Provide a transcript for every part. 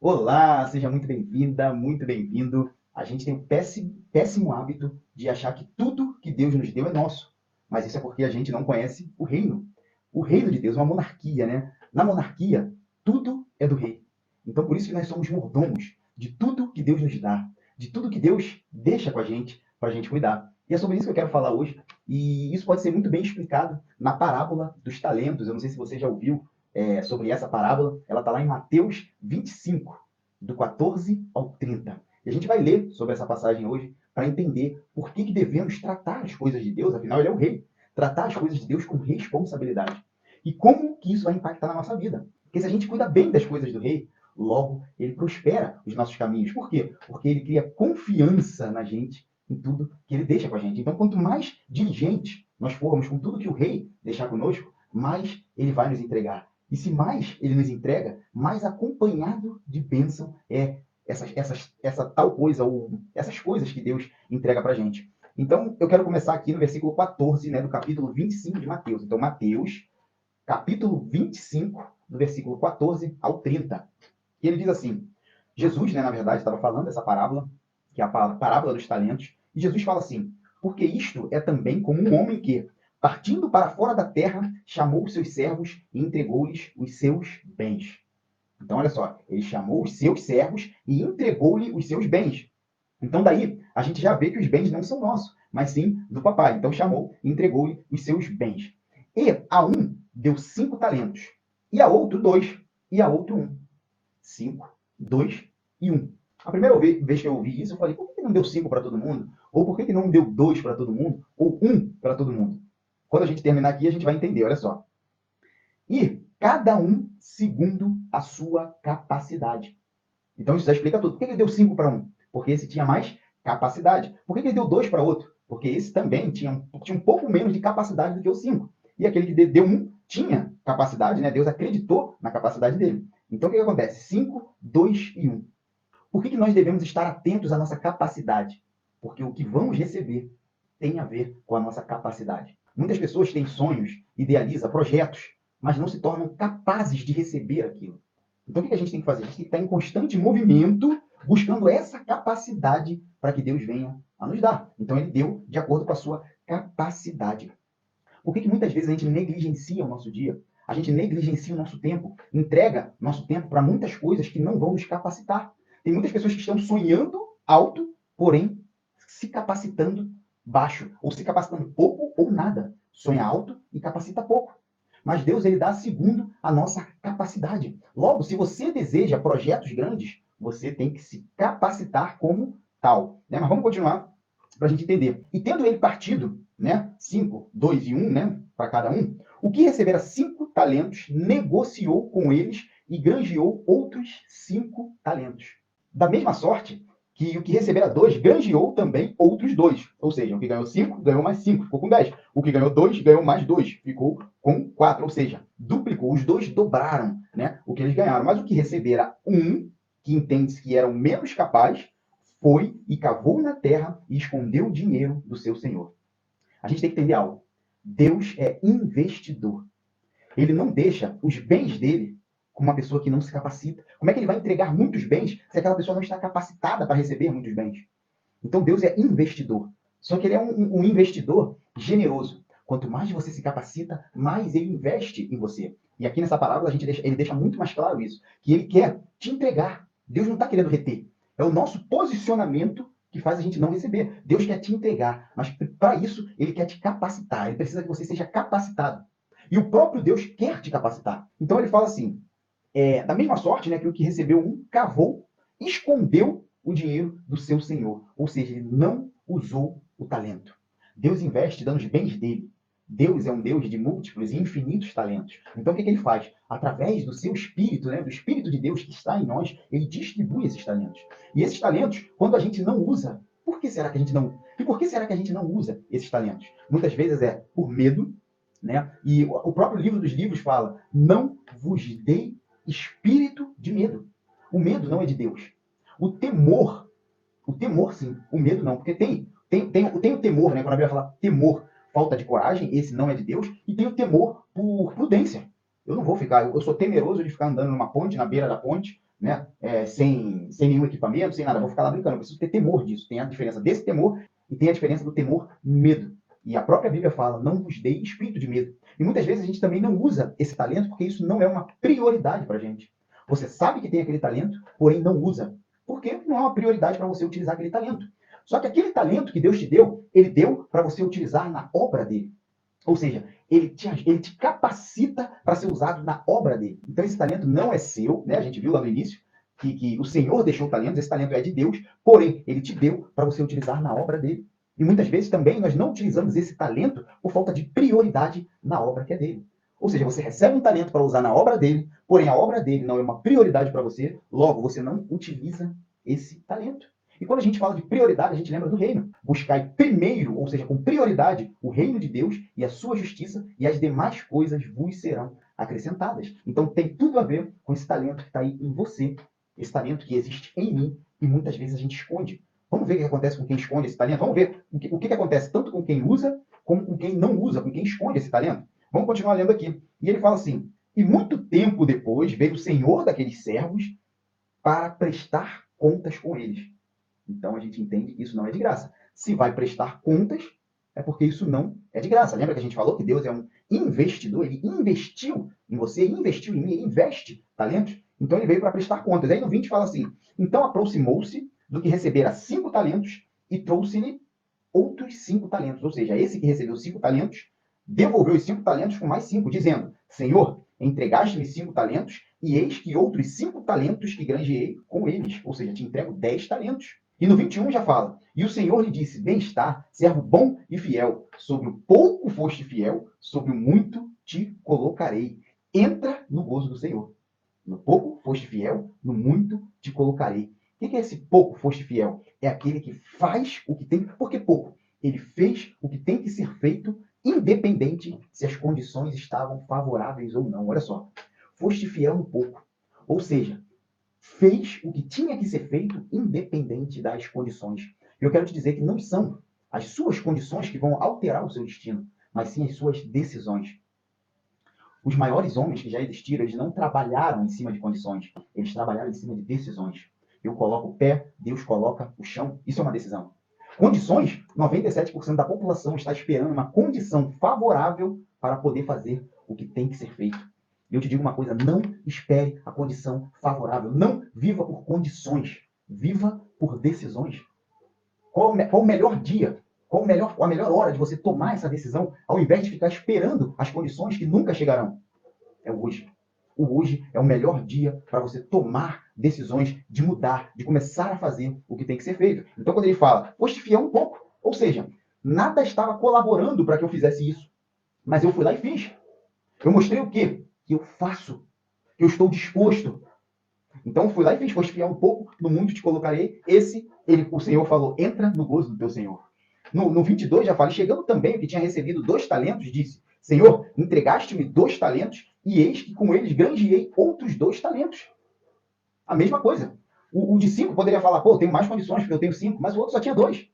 Olá, seja muito bem-vinda, muito bem-vindo. A gente tem o péssimo hábito de achar que tudo que Deus nos deu é nosso. Mas isso é porque a gente não conhece o reino. O reino de Deus é uma monarquia, né? Na monarquia, tudo é do rei. Então, por isso que nós somos mordomos de tudo que Deus nos dá, de tudo que Deus deixa com a gente, para a gente cuidar. E é sobre isso que eu quero falar hoje. E isso pode ser muito bem explicado na parábola dos talentos. Eu não sei se você já ouviu sobre essa parábola. Ela está lá em Mateus 25, do 14 ao 30. E a gente vai ler sobre essa passagem hoje para entender por que devemos tratar as coisas de Deus, afinal ele é o rei, tratar as coisas de Deus com responsabilidade. E como que isso vai impactar na nossa vida. Porque se a gente cuida bem das coisas do rei, logo ele prospera os nossos caminhos. Por quê? Porque ele cria confiança na gente, em tudo que ele deixa com a gente. Então, quanto mais diligentes nós formos com tudo que o rei deixar conosco, mais ele vai nos entregar. E se mais ele nos entrega, mais acompanhado de bênção é essa tal coisa, ou essas coisas que Deus entrega para a gente. Então, eu quero começar aqui no versículo 14, né, do capítulo 25 de Mateus. Então, Mateus, capítulo 25, do versículo 14 ao 30. E ele diz assim, Jesus, né, na verdade, estava falando dessa parábola, que é a parábola dos talentos, e Jesus fala assim, porque isto é também como um homem que, partindo para fora da terra, chamou os seus servos e entregou-lhes os seus bens. Então, olha só, ele chamou os seus servos e entregou-lhe os seus bens. Então, daí, a gente já vê que os bens não são nossos, mas sim do papai. Então, chamou e entregou-lhe os seus bens. E a um deu 5 talentos, e a outro 2, e a outro 1. 5, 2 e 1. A primeira vez que eu ouvi isso, eu falei, por que não deu 5 para todo mundo? Ou por que não deu 2 para todo mundo? Ou 1 para todo mundo? Quando a gente terminar aqui, a gente vai entender, olha só. E cada um segundo a sua capacidade. Então isso já explica tudo. Por que ele deu 5 para um? Porque esse tinha mais capacidade. Por que ele deu 2 para outro? Porque esse também tinha um pouco menos de capacidade do que o 5. E aquele que deu 1 tinha capacidade, né? Deus acreditou na capacidade dele. Então o que acontece? 5, 2 e 1. Por que nós devemos estar atentos à nossa capacidade? Porque o que vamos receber tem a ver com a nossa capacidade. Muitas pessoas têm sonhos, idealizam projetos, mas não se tornam capazes de receber aquilo. Então, o que a gente tem que fazer? A gente tem que estar em constante movimento, buscando essa capacidade para que Deus venha a nos dar. Então, ele deu de acordo com a sua capacidade. Por que muitas vezes a gente negligencia o nosso dia? A gente negligencia o nosso tempo, entrega nosso tempo para muitas coisas que não vão nos capacitar. Tem muitas pessoas que estão sonhando alto, porém se capacitando baixo, ou se capacitando pouco ou nada. Sonha alto e capacita pouco. Mas Deus ele dá segundo a nossa capacidade. Logo, se você deseja projetos grandes, você tem que se capacitar como tal. Né? Mas vamos continuar para a gente entender. E tendo ele partido, né, 5, 2 e 1, né, para cada um, o que recebera 5 talentos, negociou com eles e granjeou outros 5 talentos. Da mesma sorte que o que recebera 2, granjeou também outros 2. Ou seja, o que ganhou 5, ganhou mais 5, ficou com 10. O que ganhou 2, ganhou mais 2, ficou com 4. Ou seja, duplicou. Os dois dobraram, né, o que eles ganharam. Mas o que recebera 1, que entende-se que era o menos capaz, foi e cavou na terra e escondeu o dinheiro do seu senhor. A gente tem que entender algo. Deus é investidor. Ele não deixa os bens dele com uma pessoa que não se capacita. Como é que ele vai entregar muitos bens se aquela pessoa não está capacitada para receber muitos bens? Então Deus é investidor. Só que ele é um investidor generoso. Quanto mais você se capacita, mais ele investe em você. E aqui nessa parábola ele deixa muito mais claro isso, que ele quer te entregar. Deus não está querendo reter. É o nosso posicionamento que faz a gente não receber. Deus quer te entregar, mas para isso ele quer te capacitar. Ele precisa que você seja capacitado. E o próprio Deus quer te capacitar. Então ele fala assim, da mesma sorte, né, que o que recebeu um cavou, escondeu o dinheiro do seu senhor. Ou seja, ele não usou o talento. Deus investe dando os bens dele. Deus é um Deus de múltiplos e infinitos talentos. Então, o que ele faz? Através do seu espírito, né, do espírito de Deus que está em nós, ele distribui esses talentos. E esses talentos, quando a gente não usa, por que será que a gente não... E por que será que a gente não usa esses talentos? Muitas vezes é por medo, né? E o próprio livro dos livros fala: não vos dei espírito de medo. O medo não é de Deus. O temor sim, o medo não, porque tem o temor, né? Quando a Bíblia fala temor, falta de coragem, esse não é de Deus, e tem o temor por prudência. Eu não vou ficar, eu sou temeroso de ficar andando numa ponte, na beira da ponte, né? Sem nenhum equipamento, sem nada, vou ficar lá brincando. Eu preciso ter temor disso. Tem a diferença desse temor e tem a diferença do temor medo. E a própria Bíblia fala, não vos dei espírito de medo. E muitas vezes a gente também não usa esse talento porque isso não é uma prioridade para a gente. Você sabe que tem aquele talento, porém não usa. Porque não é uma prioridade para você utilizar aquele talento. Só que aquele talento que Deus te deu, ele deu para você utilizar na obra dele. Ou seja, ele te capacita para ser usado na obra dele. Então esse talento não é seu, né? A gente viu lá no início que o Senhor deixou talentos, esse talento é de Deus, porém ele te deu para você utilizar na obra dele. E muitas vezes também nós não utilizamos esse talento por falta de prioridade na obra que é dele. Ou seja, você recebe um talento para usar na obra dele, porém a obra dele não é uma prioridade para você, logo você não utiliza esse talento. E quando a gente fala de prioridade, a gente lembra do reino. Buscai primeiro, ou seja, com prioridade, o reino de Deus e a sua justiça, e as demais coisas vos serão acrescentadas. Então tem tudo a ver com esse talento que está aí em você, esse talento que existe em mim, e muitas vezes a gente esconde. Vamos ver o que acontece com quem esconde esse talento? Vamos ver o que acontece tanto com quem usa, como com quem não usa, com quem esconde esse talento? Vamos continuar lendo aqui. E ele fala assim, e muito tempo depois veio o Senhor daqueles servos para prestar contas com eles. Então a gente entende que isso não é de graça. Se vai prestar contas, é porque isso não é de graça. Lembra que a gente falou que Deus é um investidor? Ele investiu em você, investiu em mim, ele investe talentos. Então ele veio para prestar contas. Aí no 20 fala assim: então aproximou-se do que recebera 5 talentos e trouxe-lhe outros 5 talentos. Ou seja, esse que recebeu 5 talentos devolveu os 5 talentos com mais 5, dizendo: Senhor, entregaste-me 5 talentos, e eis que outros 5 talentos que granjeei com eles. Ou seja, te entrego 10 talentos. E no 21 já fala: e o Senhor lhe disse: bem-estar, servo bom e fiel. Sobre o pouco foste fiel, sobre o muito te colocarei. Entra no gozo do Senhor. No pouco foste fiel, no muito te colocarei. O que é esse pouco foste fiel? É aquele que faz o que tem. Por que pouco? Ele fez o que tem que ser feito, independente se as condições estavam favoráveis ou não. Olha só. Foste fiel no pouco. Ou seja, fez o que tinha que ser feito, independente das condições. Eu quero te dizer que não são as suas condições que vão alterar o seu destino, mas sim as suas decisões. Os maiores homens que já existiram, eles não trabalharam em cima de condições, eles trabalharam em cima de decisões. Eu coloco o pé, Deus coloca o chão. Isso é uma decisão. Condições, 97% da população está esperando uma condição favorável para poder fazer o que tem que ser feito. E eu te digo uma coisa, não espere a condição favorável. Não viva por condições. Viva por decisões. Qual o melhor dia? Qual a melhor hora de você tomar essa decisão, ao invés de ficar esperando as condições que nunca chegarão? É o hoje. O hoje é o melhor dia para você tomar decisões de mudar, de começar a fazer o que tem que ser feito. Então, quando ele fala, foste fiel um pouco, ou seja, nada estava colaborando para que eu fizesse isso, mas eu fui lá e fiz. Eu mostrei o quê? Que eu faço, que eu estou disposto. Então, fui lá e fiz, foste fiel um pouco, no mundo te colocarei. O Senhor falou, entra no gozo do teu Senhor. No 22 já fala, chegando também o que tinha recebido 2 talentos, disse, Senhor, entregaste-me 2 talentos, e eis que com eles granjeei outros 2 talentos. A mesma coisa. O de 5 poderia falar, pô, eu tenho mais condições porque eu tenho 5, mas o outro só tinha 2.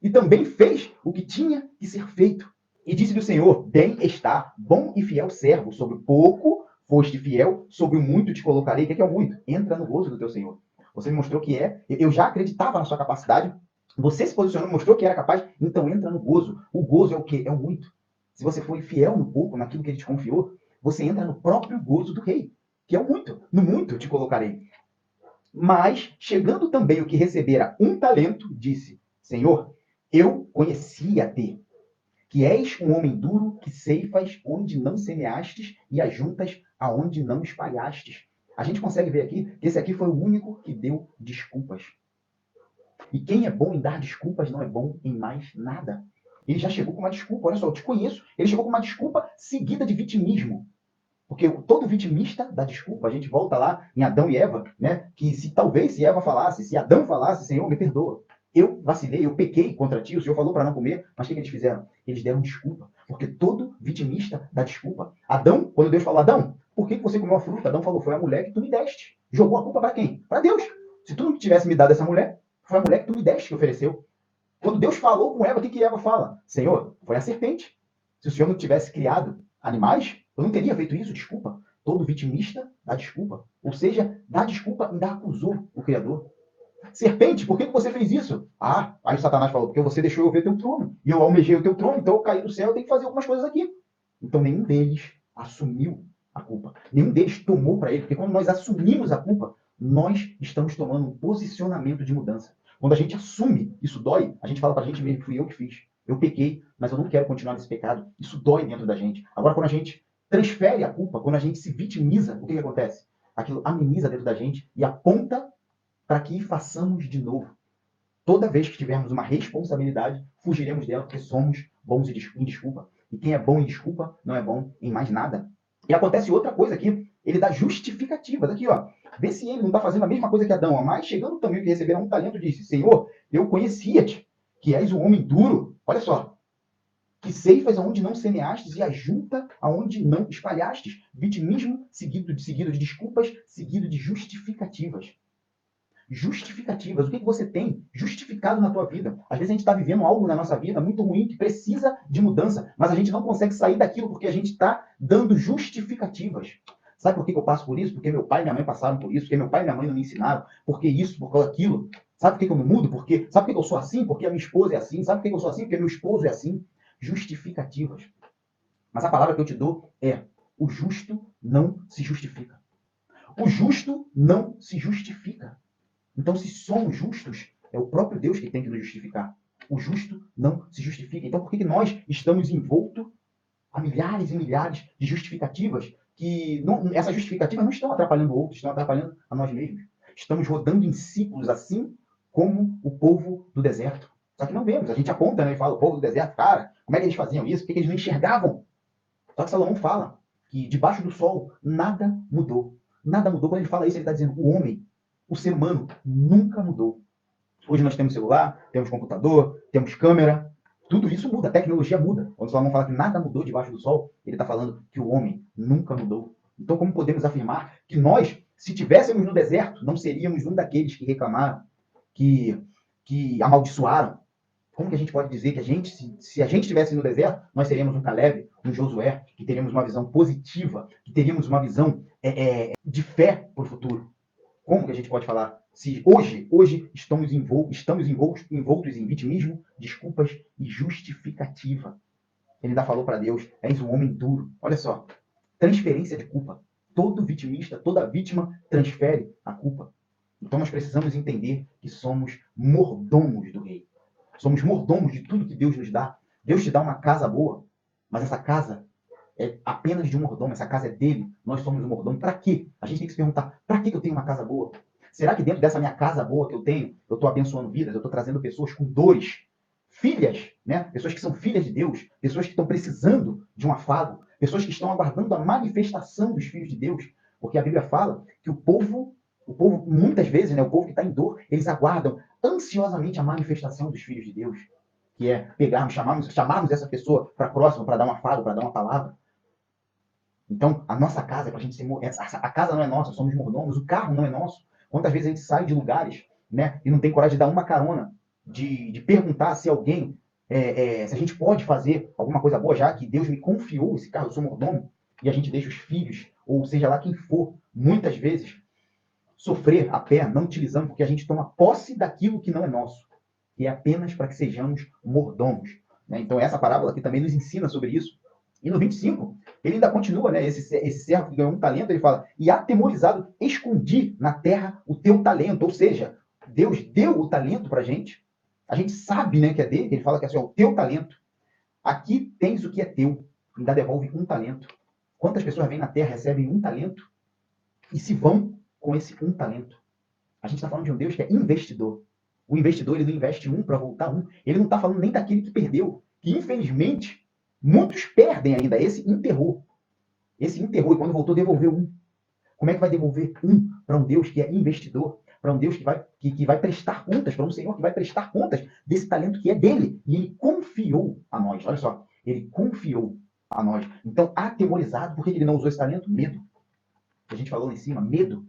E também fez o que tinha que ser feito. E disse-lhe o Senhor, bem está, bom e fiel servo, sobre pouco foste fiel, sobre o muito te colocarei. O que é o muito? Entra no gozo do teu Senhor. Você me mostrou que eu já acreditava na sua capacidade, você se posicionou, mostrou que era capaz, então entra no gozo. O gozo é o quê? É o muito. Se você foi fiel no pouco, naquilo que ele te confiou, você entra no próprio gozo do rei, que é o muito. No muito te colocarei. Mas, chegando também o que recebera 1 talento, disse, Senhor, eu conhecia-te, que és um homem duro, que ceifas onde não semeastes e ajuntas aonde não espalhastes. A gente consegue ver aqui que esse aqui foi o único que deu desculpas. E quem é bom em dar desculpas não é bom em mais nada. Ele já chegou com uma desculpa. Olha só, eu te conheço. Ele chegou com uma desculpa seguida de vitimismo. Porque todo vitimista dá desculpa. A gente volta lá em Adão e Eva, né? Que se Eva falasse, se Adão falasse, Senhor, me perdoa. Eu vacilei, eu pequei contra ti, o Senhor falou para não comer, mas o que eles fizeram? Eles deram desculpa. Porque todo vitimista dá desculpa. Adão, quando Deus falou, Adão, por que você comeu a fruta? Adão falou, foi a mulher que tu me deste. Jogou a culpa para quem? Para Deus. Se tu não tivesse me dado essa mulher, foi a mulher que tu me deste que ofereceu. Quando Deus falou com Eva, o que Eva fala? Senhor, foi a serpente. Se o Senhor não tivesse criado animais, eu não teria feito isso, desculpa. Todo vitimista dá desculpa. Ou seja, dá desculpa e ainda acusou o Criador. Serpente, por que você fez isso? Ah, aí Satanás falou, porque você deixou eu ver teu trono. E eu almejei o teu trono, então eu caí do céu, eu tenho que fazer algumas coisas aqui. Então nenhum deles assumiu a culpa. Nenhum deles tomou para ele, porque quando nós assumimos a culpa, nós estamos tomando um posicionamento de mudança. Quando a gente assume, isso dói, a gente fala para a gente mesmo, fui eu que fiz. Eu pequei, mas eu não quero continuar nesse pecado. Isso dói dentro da gente. Agora, quando a gente transfere a culpa, quando a gente se vitimiza, o que acontece? Aquilo ameniza dentro da gente e aponta para que façamos de novo. Toda vez que tivermos uma responsabilidade, fugiremos dela, porque somos bons em desculpa. E quem é bom em desculpa não é bom em mais nada. E acontece outra coisa aqui, ele dá justificativas. Aqui, ó. Vê se ele não está fazendo a mesma coisa que Adão. Mas chegando também que receberam um talento, disse: Senhor, eu conhecia-te, que és um homem duro. Olha só. Que ceifas aonde não semeastes e ajunta aonde não espalhastes. Vitimismo seguido de desculpas, seguido de justificativas. Justificativas. O que você tem justificado na tua vida? Às vezes a gente está vivendo algo na nossa vida muito ruim, que precisa de mudança, mas a gente não consegue sair daquilo porque a gente está dando justificativas. Sabe por que eu passo por isso? Porque meu pai e minha mãe passaram por isso, porque meu pai e minha mãe não me ensinaram, porque isso, porque aquilo. Sabe por que eu não mudo? Porque, sabe por que eu sou assim? Porque a minha esposa é assim. Sabe por que eu sou assim? Porque meu esposo é assim. Justificativas. Mas a palavra que eu te dou é: o justo não se justifica. O justo não se justifica. Então, se somos justos, é o próprio Deus que tem que nos justificar. O justo não se justifica. Então, por que nós estamos envoltos a milhares e milhares de justificativas que essas justificativas não estão atrapalhando outros, estão atrapalhando a nós mesmos. Estamos rodando em ciclos assim como o povo do deserto. Só que não vemos. A gente aponta, né, e fala: o povo do deserto, cara, como é que eles faziam isso? Por que eles não enxergavam? Só que Salomão fala que debaixo do sol nada mudou. Nada mudou. Quando ele fala isso, ele está dizendo: o homem, o ser humano, nunca mudou. Hoje nós temos celular, temos computador, temos câmera, tudo isso muda, a tecnologia muda. Quando Salomão fala que nada mudou debaixo do sol, ele está falando que o homem nunca mudou. Então, como podemos afirmar que nós, se estivéssemos no deserto, não seríamos um daqueles que reclamaram, que amaldiçoaram? Como que a gente pode dizer que se a gente estivesse no deserto, nós seríamos um Caleb, um Josué, que teríamos uma visão positiva, que teríamos uma visão de fé para o futuro? Como que a gente pode falar se hoje estamos envoltos em vitimismo, desculpas e justificativa? Ele ainda falou para Deus: és um homem duro. Olha só, transferência de culpa. Todo vitimista, toda vítima transfere a culpa. Então nós precisamos entender que somos mordomos do rei. Somos mordomos de tudo que Deus nos dá. Deus te dá uma casa boa, mas essa casa é apenas de um mordomo, essa casa é dele, nós somos o mordomo. Para quê? A gente tem que se perguntar: para que eu tenho uma casa boa? Será que dentro dessa minha casa boa que eu tenho, eu estou abençoando vidas, eu estou trazendo pessoas com dores, filhas, né? Pessoas que são filhas de Deus, pessoas que estão precisando de um afago, pessoas que estão aguardando a manifestação dos filhos de Deus? Porque a Bíblia fala que o povo muitas vezes, né, o povo que está em dor, eles aguardam ansiosamente a manifestação dos filhos de Deus, que é pegarmos, chamarmos essa pessoa para próxima, para dar um afago, para dar uma palavra. Então, a nossa casa é para a gente ser. A casa não é nossa, somos mordomos, o carro não é nosso. Quantas vezes a gente sai de lugares, né, e não tem coragem de dar uma carona, de perguntar se alguém, se a gente pode fazer alguma coisa boa, já que Deus me confiou esse carro, eu sou mordomo, e a gente deixa os filhos, ou seja lá quem for, muitas vezes, sofrer a pé, não utilizando, porque a gente toma posse daquilo que não é nosso, que é apenas para que sejamos mordomos. Né? Então, essa parábola aqui também nos ensina sobre isso. E no 25, ele ainda continua, né? Esse servo que ganhou um talento, ele fala: e atemorizado, escondi na terra o teu talento. Ou seja, Deus deu o talento para a gente sabe, né, que é dele, ele fala que é assim: ó, o teu talento. Aqui tens o que é teu, ainda devolve um talento. Quantas pessoas vêm na terra, recebem um talento e se vão com esse um talento? A gente está falando de um Deus que é investidor. O investidor, ele não investe um para voltar um. Ele não está falando nem daquele que perdeu, que infelizmente muitos perdem ainda. Esse enterrou. Esse enterrou e quando voltou devolveu um. Como é que vai devolver um para um Deus que é investidor? Para um Deus que vai prestar contas, para um Senhor que vai prestar contas desse talento que é dele. E ele confiou a nós. Olha só, ele confiou a nós. Então, atemorizado, por que ele não usou esse talento? Medo. A gente falou lá em cima, medo.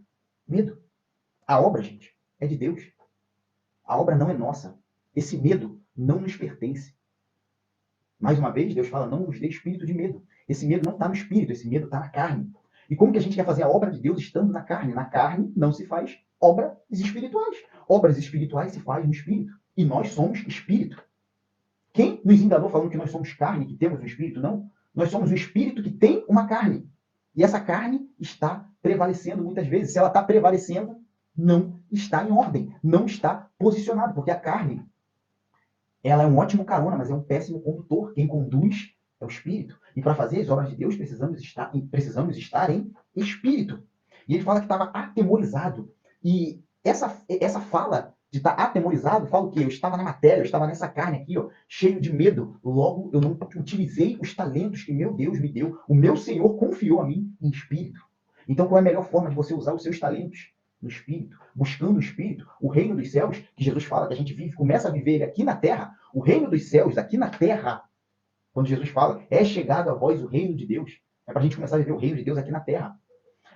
Medo. A obra, gente, é de Deus. A obra não é nossa. Esse medo não nos pertence. Mais uma vez, Deus fala: não nos dê espírito de medo. Esse medo não está no espírito, esse medo está na carne. E como que a gente quer fazer a obra de Deus estando na carne? Na carne não se faz obras espirituais. Obras espirituais se faz no espírito. E nós somos espírito. Quem nos enganou falando que nós somos carne, que temos um espírito? Não. Nós somos um espírito que tem uma carne. E essa carne está prevalecendo muitas vezes. Se ela está prevalecendo, não está em ordem, não está posicionado, porque a carne, ela é um ótimo carona, mas é um péssimo condutor. Quem conduz é o espírito. E para fazer as obras de Deus, precisamos estar em espírito. E ele fala que estava atemorizado. E essa fala de estar atemorizado, fala o quê? Eu estava na matéria, eu estava nessa carne aqui, ó, cheio de medo. Logo, eu não utilizei os talentos que meu Deus me deu. O meu Senhor confiou a mim em espírito. Então, qual é a melhor forma de você usar os seus talentos? No espírito, buscando o espírito, o reino dos céus, que Jesus fala que a gente vive, começa a viver ele aqui na terra, o reino dos céus aqui na terra, quando Jesus fala, é chegado a vós o reino de Deus, é para a gente começar a viver o reino de Deus aqui na terra.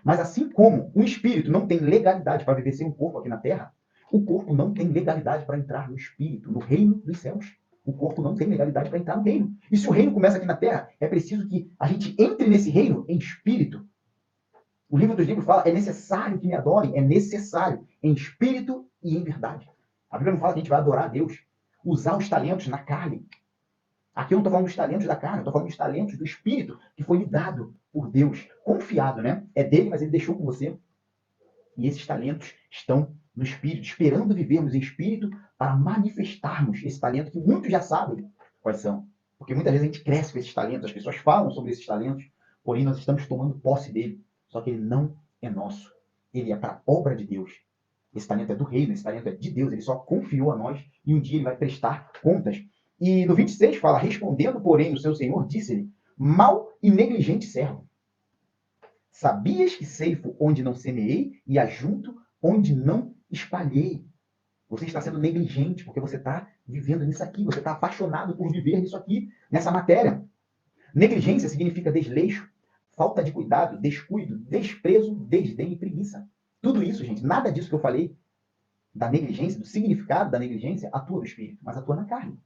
Mas assim como um espírito não tem legalidade para viver sem um corpo aqui na terra, o corpo não tem legalidade para entrar no espírito, no reino dos céus. O corpo não tem legalidade para entrar no reino. E se o reino começa aqui na terra, é preciso que a gente entre nesse reino em espírito. O livro dos livros fala, é necessário que me adorem, é necessário, em espírito e em verdade. A Bíblia não fala que a gente vai adorar a Deus, usar os talentos na carne. Aqui eu não estou falando dos talentos da carne, eu estou falando dos talentos do espírito que foi lhe dado por Deus, confiado, né? É dele, mas ele deixou com você. E esses talentos estão no espírito, esperando vivermos em espírito para manifestarmos esse talento que muitos já sabem quais são. Porque muitas vezes a gente cresce com esses talentos, as pessoas falam sobre esses talentos, porém nós estamos tomando posse dele. Só que ele não é nosso. Ele é para a obra de Deus. Esse talento é do reino, esse talento é de Deus. Ele só confiou a nós e um dia ele vai prestar contas. E no 26 fala, respondendo, porém, o seu senhor, disse-lhe, mau e negligente servo. Sabias que ceifo onde não semeei e ajunto onde não espalhei. Você está sendo negligente porque você está vivendo nisso aqui. Você está apaixonado por viver nisso aqui, nessa matéria. Negligência significa desleixo, falta de cuidado, descuido, desprezo, desdém e preguiça. Tudo isso, gente, nada disso que eu falei da negligência, do significado da negligência, atua no espírito, mas atua na carne.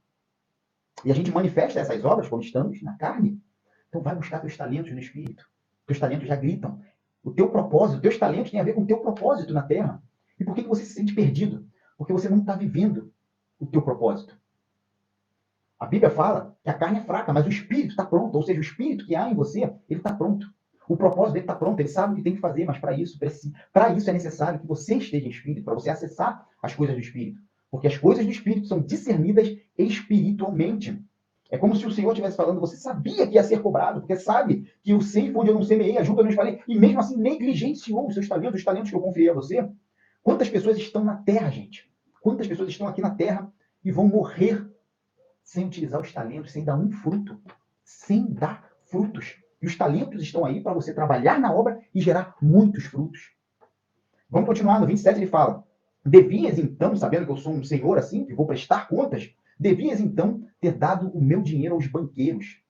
E a gente manifesta essas obras quando estamos na carne. Então vai buscar teus talentos no espírito. Teus talentos já gritam. O teu propósito, teus talentos têm a ver com o teu propósito na terra. E por que você se sente perdido? Porque você não está vivendo o teu propósito. A Bíblia fala que a carne é fraca, mas o espírito está pronto. Ou seja, o espírito que há em você, ele está pronto. O propósito dele está pronto, ele sabe o que tem que fazer, mas para isso é necessário que você esteja em espírito, para você acessar as coisas do espírito. Porque as coisas do espírito são discernidas espiritualmente. É como se o Senhor estivesse falando, você sabia que ia ser cobrado, porque sabe que eu sei onde eu não semeei, a junta eu não espalhei, e mesmo assim negligenciou os seus talentos, os talentos que eu confiei a você. Quantas pessoas estão na terra, gente? Quantas pessoas estão aqui na terra e vão morrer sem utilizar os talentos, sem dar um fruto, sem dar frutos. E os talentos estão aí para você trabalhar na obra e gerar muitos frutos. Vamos continuar, no 27 ele fala, devias então, sabendo que eu sou um senhor assim, que vou prestar contas, devias então ter dado o meu dinheiro aos banqueiros.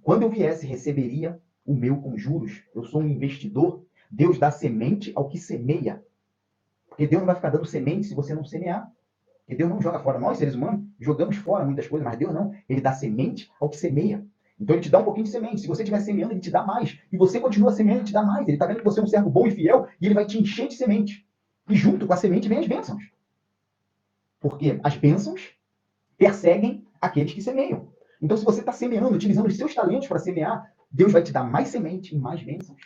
Quando eu viesse, receberia o meu com juros. Eu sou um investidor. Deus dá semente ao que semeia. Porque Deus não vai ficar dando semente se você não semear. Porque Deus não joga fora. Nós, seres humanos, jogamos fora muitas coisas, mas Deus não. Ele dá semente ao que semeia. Então ele te dá um pouquinho de semente. Se você estiver semeando, ele te dá mais. E você continua semeando, ele te dá mais. Ele está vendo que você é um servo bom e fiel e ele vai te encher de semente. E junto com a semente vem as bênçãos. Porque as bênçãos perseguem aqueles que semeiam. Então, se você está semeando, utilizando os seus talentos para semear, Deus vai te dar mais semente e mais bênçãos.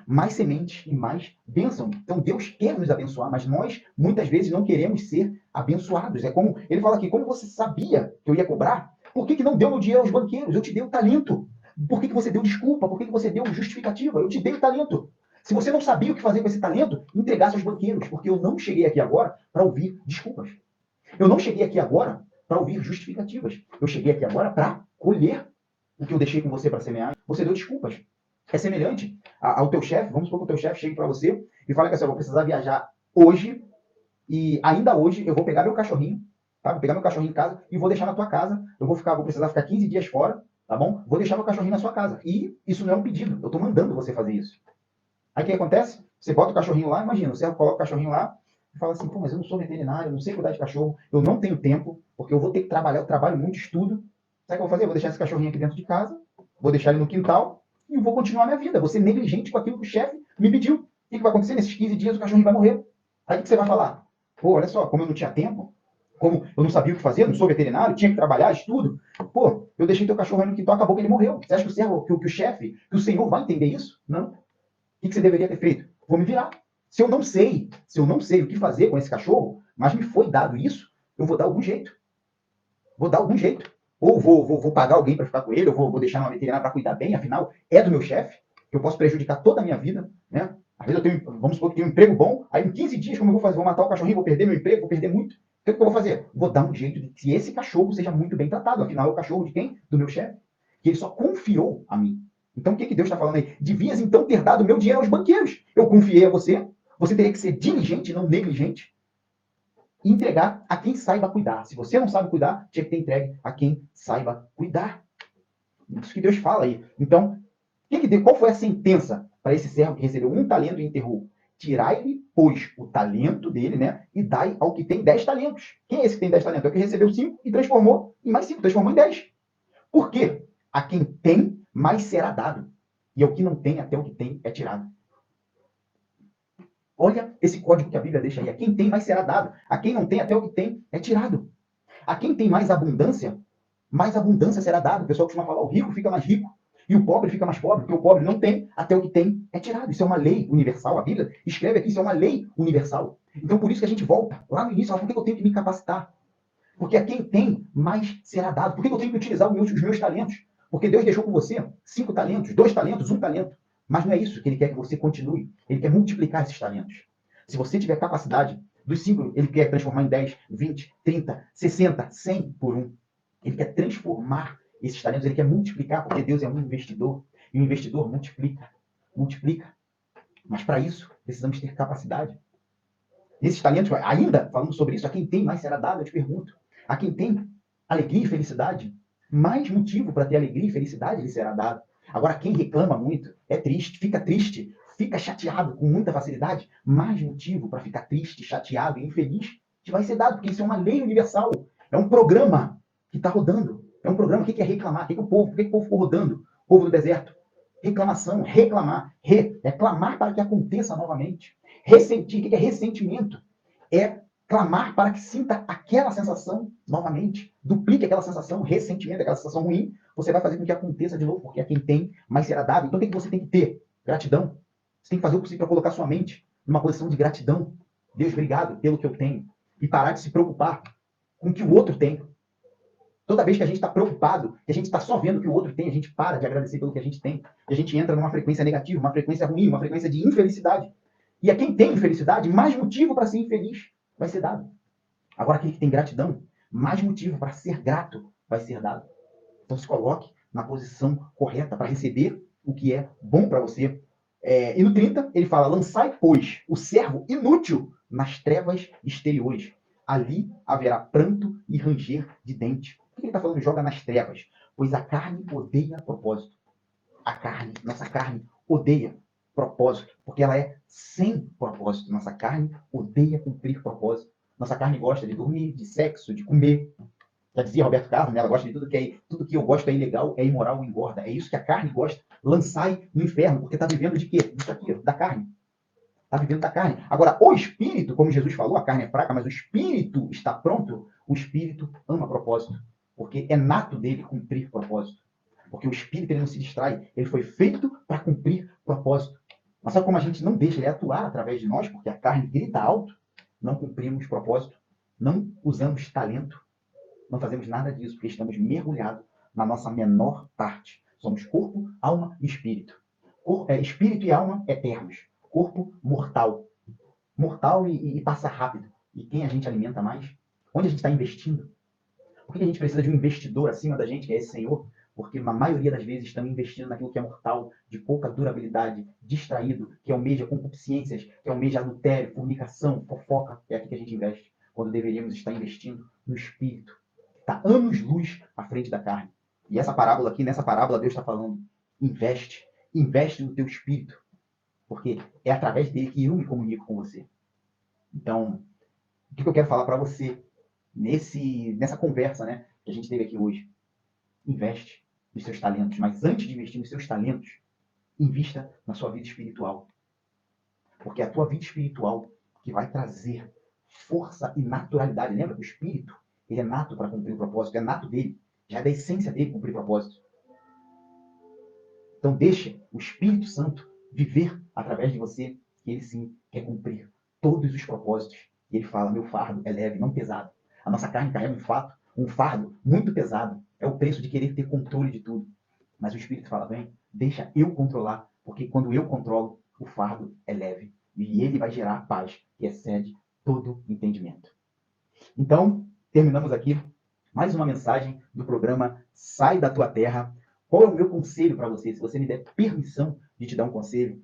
Mais semente e mais bênção. Então, Deus quer nos abençoar, mas nós, muitas vezes, não queremos ser abençoados. É como ele fala aqui, como você sabia que eu ia cobrar, por que não deu meu dinheiro aos banqueiros? Eu te dei o talento. Por que você deu desculpa? Por que você deu justificativa? Eu te dei o talento. Se você não sabia o que fazer com esse talento, entregasse aos banqueiros, porque eu não cheguei aqui agora para ouvir desculpas. Eu não cheguei aqui agora para ouvir justificativas. Eu cheguei aqui agora para colher o que eu deixei com você para semear. Você deu desculpas. É semelhante ao teu chefe. Vamos supor que o teu chefe chegue para você e fale que assim, eu vou precisar viajar hoje e ainda hoje eu vou pegar meu cachorrinho, tá? Vou pegar meu cachorrinho em casa e vou deixar na tua casa. Vou precisar ficar 15 dias fora, tá bom? Vou deixar meu cachorrinho na sua casa. E isso não é um pedido. Eu estou mandando você fazer isso. Aí o que acontece? Você bota o cachorrinho lá, imagina, você coloca o cachorrinho lá e fala assim, pô, mas eu não sou veterinário, eu não sei cuidar de cachorro, eu não tenho tempo, porque eu vou ter que trabalhar, eu trabalho muito, estudo. Sabe o que eu vou fazer? Eu vou deixar esse cachorrinho aqui dentro de casa, vou deixar ele no quintal, e eu vou continuar minha vida. Vou ser negligente com aquilo que o chefe me pediu. O que vai acontecer? Nesses 15 dias o cachorrinho vai morrer. Aí o que você vai falar? Pô, olha só, como eu não tinha tempo, como eu não sabia o que fazer, não sou veterinário, tinha que trabalhar, estudo. Pô, eu deixei teu cachorro aí no quintal, acabou que ele morreu. Você acha que o servo, que o chefe, que o senhor vai entender isso? Não. O que você deveria ter feito? Vou me virar. Se eu não sei o que fazer com esse cachorro, mas me foi dado isso, eu vou dar algum jeito. Vou dar algum jeito. Ou vou pagar alguém para ficar com ele, ou vou deixar uma veterinária para cuidar bem, afinal, é do meu chefe, que eu posso prejudicar toda a minha vida, né? Às vezes eu tenho, vamos supor que tenho um emprego bom, aí em 15 dias, como eu vou fazer? Vou matar o cachorrinho, vou perder meu emprego, vou perder muito. Então o que eu vou fazer? Vou dar um jeito de que esse cachorro seja muito bem tratado. Afinal, é o cachorro de quem? Do meu chefe. Que ele só confiou a mim. Então o que Deus está falando aí? Devias então ter dado o meu dinheiro aos banqueiros. Eu confiei a você, você teria que ser diligente, não negligente, e entregar a quem saiba cuidar. Se você não sabe cuidar, tinha que ter entregue a quem saiba cuidar. Isso que Deus fala aí. Então, qual foi a sentença para esse servo que recebeu um talento e enterrou? Tirai-lhe, pois, o talento dele, né? E dai ao que tem 10 talentos. Quem é esse que tem 10 talentos? É o que recebeu 5 e transformou em mais 5, transformou em 10. Por quê? A quem tem, mais será dado. E ao que não tem, até o que tem é tirado. Olha esse código que a Bíblia deixa aí. A quem tem, mais será dado. A quem não tem, até o que tem é tirado. A quem tem mais abundância será dado. O pessoal costuma falar, o rico fica mais rico e o pobre fica mais pobre, porque o pobre não tem, até o que tem é tirado. Isso é uma lei universal. A Bíblia escreve aqui, isso é uma lei universal. Então, por isso que a gente volta lá no início, por que eu tenho que me capacitar? Porque a quem tem, mais será dado. Por que eu tenho que utilizar os meus talentos? Porque Deus deixou com você 5 talentos, 2 talentos, 1 talento. Mas não é isso que Ele quer que você continue. Ele quer multiplicar esses talentos. Se você tiver capacidade, dos 5, Ele quer transformar em 10, 20, 30, 60, 100 por 1. Ele quer transformar esses talentos, Ele quer multiplicar, porque Deus é um investidor. E o investidor multiplica, multiplica. Mas para isso, precisamos ter capacidade. Esses talentos, ainda falando sobre isso, a quem tem mais será dado, eu te pergunto. A quem tem alegria e felicidade, mais motivo para ter alegria e felicidade lhe será dado. Agora, quem reclama muito, é triste, fica chateado com muita facilidade, mais motivo para ficar triste, chateado e infeliz te vai ser dado, porque isso é uma lei universal. É um programa que está rodando. É um programa. O que é reclamar? Por que o povo ficou rodando? O povo do deserto. Reclamação, reclamar. É clamar para que aconteça novamente. Ressentir. O que é ressentimento? É clamar para que sinta aquela sensação novamente. Duplique aquela sensação, ressentimento, aquela sensação ruim. Você vai fazer com que aconteça de novo, porque a quem tem, mais será dado. Então, o que você tem que ter? Gratidão. Você tem que fazer o possível para colocar sua mente numa posição de gratidão. Deus, obrigado pelo que eu tenho. E parar de se preocupar com o que o outro tem. Toda vez que a gente está preocupado, que a gente está só vendo o que o outro tem, a gente para de agradecer pelo que a gente tem. E a gente entra numa frequência negativa, uma frequência ruim, uma frequência de infelicidade. E a quem tem infelicidade, mais motivo para ser infeliz vai ser dado. Agora, aquele que tem gratidão, mais motivo para ser grato vai ser dado. Então, se coloque na posição correta para receber o que é bom para você. E no 30, ele fala, lançai, pois, o servo inútil nas trevas exteriores. Ali haverá pranto e ranger de dente. Por que ele está falando joga nas trevas? Pois a carne odeia propósito. Nossa carne odeia propósito, porque ela é sem propósito. Nossa carne odeia cumprir propósito. Nossa carne gosta de dormir, de sexo, de comer. Já dizia Roberto Carlos, né? Ela gosta de tudo que eu gosto é ilegal, é imoral, engorda. É isso que a carne gosta. Lançai no inferno, porque está vivendo de quê? Disso aqui, da carne. Está vivendo da carne. Agora, o espírito, como Jesus falou, a carne é fraca, mas o espírito está pronto. O espírito ama propósito, porque é nato dele cumprir propósito. Porque o espírito ele não se distrai, ele foi feito para cumprir propósito. Mas sabe como a gente não deixa ele atuar através de nós, porque a carne grita alto, não cumprimos propósito, não usamos talento, não fazemos nada disso, porque estamos mergulhados na nossa menor parte. Somos corpo, alma e espírito. Espírito e alma eternos. Corpo mortal. Mortal e passa rápido. E quem a gente alimenta mais? Onde a gente está investindo? Por que a gente precisa de um investidor acima da gente, que é esse Senhor? Porque na maioria das vezes estamos investindo naquilo que é mortal, de pouca durabilidade, distraído, que almeja concupiscências, que almeja adultério, fornicação, fofoca. É aqui que a gente investe, quando deveríamos estar investindo no espírito. Está anos-luz à frente da carne. E essa parábola aqui, nessa parábola, Deus está falando, investe no teu espírito, porque é através dele que eu me comunico com você. Então, o que eu quero falar para você nessa conversa, né, que a gente teve aqui hoje? Investe nos seus talentos, mas antes de investir nos seus talentos, invista na sua vida espiritual. Porque é a tua vida espiritual que vai trazer força e naturalidade. Lembra que o espírito, ele é nato para cumprir o propósito, é nato dele, já é da essência dele cumprir o propósito. Então deixa o Espírito Santo viver através de você, que ele sim quer cumprir todos os propósitos. E ele fala, meu fardo é leve, não pesado. A nossa carne carrega um fardo muito pesado. É o preço de querer ter controle de tudo. Mas o Espírito fala, bem, deixa eu controlar, porque quando eu controlo, o fardo é leve. E ele vai gerar a paz que excede todo entendimento. Então, terminamos aqui mais uma mensagem do programa Sai da Tua Terra. Qual é o meu conselho para você? Se você me der permissão de te dar um conselho,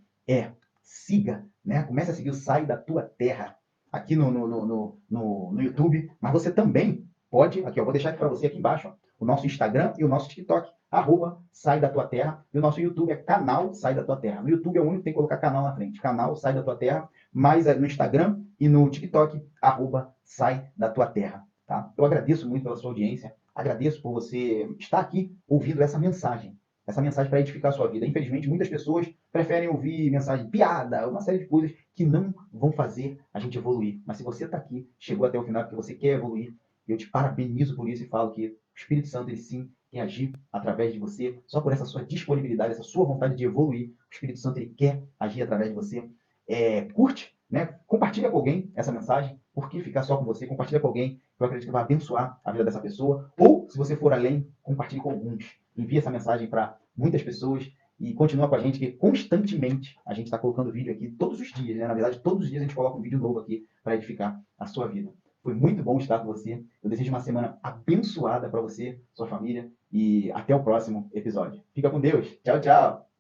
siga, né? Comece a seguir o Sai da Tua Terra aqui no YouTube, mas você também pode, aqui, eu vou deixar aqui para você aqui embaixo, ó, o nosso Instagram e o nosso TikTok, @Sai da Tua Terra, e o nosso YouTube é canal Sai da Tua Terra. No YouTube é o único que tem que colocar canal na frente, canal Sai da Tua Terra, mas no Instagram e no TikTok, @Sai da Tua Terra. Tá? Eu agradeço muito pela sua audiência, agradeço por você estar aqui ouvindo essa mensagem para edificar a sua vida. Infelizmente, muitas pessoas preferem ouvir mensagem piada, uma série de coisas que não vão fazer a gente evoluir. Mas se você está aqui, chegou até o final porque você quer evoluir, eu te parabenizo por isso e falo que o Espírito Santo, ele sim, quer agir através de você, só por essa sua disponibilidade, essa sua vontade de evoluir. O Espírito Santo, ele quer agir através de você. Curte, né? Compartilha com alguém essa mensagem. Por que ficar só com você? Compartilha com alguém, que eu acredito que vai abençoar a vida dessa pessoa. Ou, se você for além, compartilhe com alguns. Envie essa mensagem para muitas pessoas e continua com a gente, que constantemente a gente está colocando vídeo aqui todos os dias, né? Na verdade, todos os dias a gente coloca um vídeo novo aqui para edificar a sua vida. Foi muito bom estar com você. Eu desejo uma semana abençoada para você, sua família, e até o próximo episódio. Fica com Deus. Tchau, tchau.